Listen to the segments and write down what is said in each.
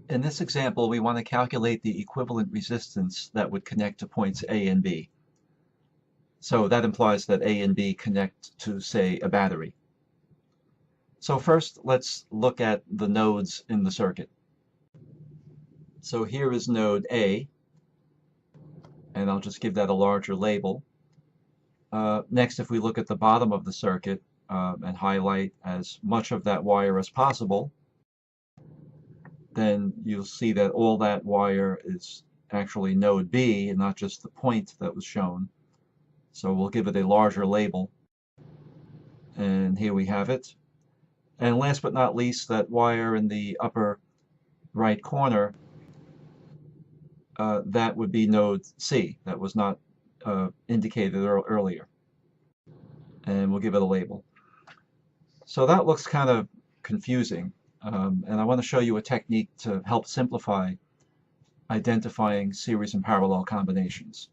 In this example, we want to calculate the equivalent resistance that would connect to points A and B. So that implies that A and B connect to, say, a battery. So first, let's look at the nodes in the circuit. So here is node A, and I'll just give that a larger label. Next, if we look at the bottom of the circuit and highlight as much of that wire as possible, then you'll see that all that wire is actually node B and not just the point that was shown. So we'll give it a larger label. And here we have it. And last but not least, that wire in the upper right corner, that would be node C. That was not indicated earlier. And we'll give it a label. So that looks kind of confusing. And I want to show you a technique to help simplify identifying series and parallel combinations.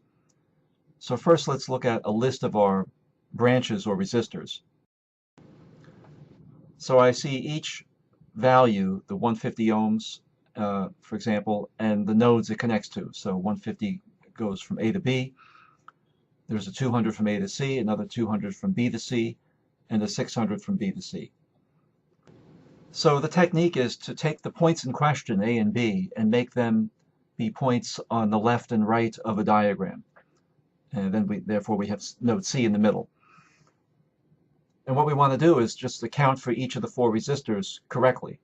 So first, let's look at a list of our branches or resistors. So I see each value, the 150 ohms, for example, and the nodes it connects to. So 150 goes from A to B. There's a 200 from A to C, another 200 from B to C, and a 600 from B to C. So the technique is to take the points in question, A and B, and make them be points on the left and right of a diagram. And then therefore we have node C in the middle. And what we want to do is just account for each of the four resistors correctly.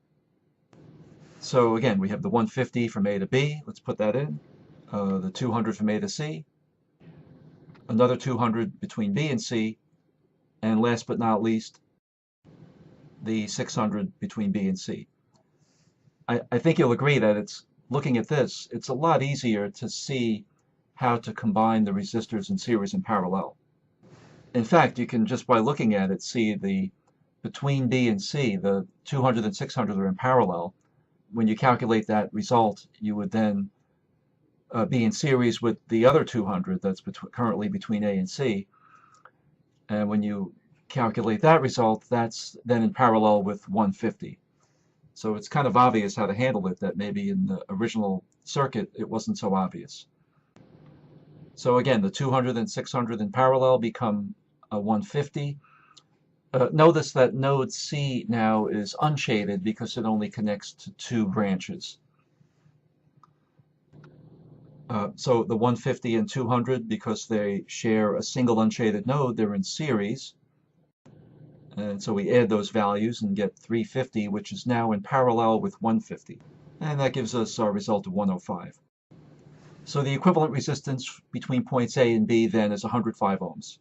So again, we have the 150 from A to B. Let's put that in. The 200 from A to C. Another 200 between B and C. And last but not least, the 600 between B and C. I think you'll agree that looking at this, it's a lot easier to see how to combine the resistors in series and parallel. In fact, you can just by looking at it see between B and C, the 200 and 600 are in parallel. When you calculate that result, you would then be in series with the other 200 that's currently between A and C. And when you calculate that result, that's then in parallel with 150. So it's kind of obvious how to handle it, that maybe in the original circuit it wasn't so obvious. So again, the 200 and 600 in parallel become a 150. Notice that node C now is unshaded because it only connects to two branches. So the 150 and 200, because they share a single unshaded node, they're in series. And so we add those values and get 350, which is now in parallel with 150. And that gives us our result of 105. So the equivalent resistance between points A and B then is 105 ohms.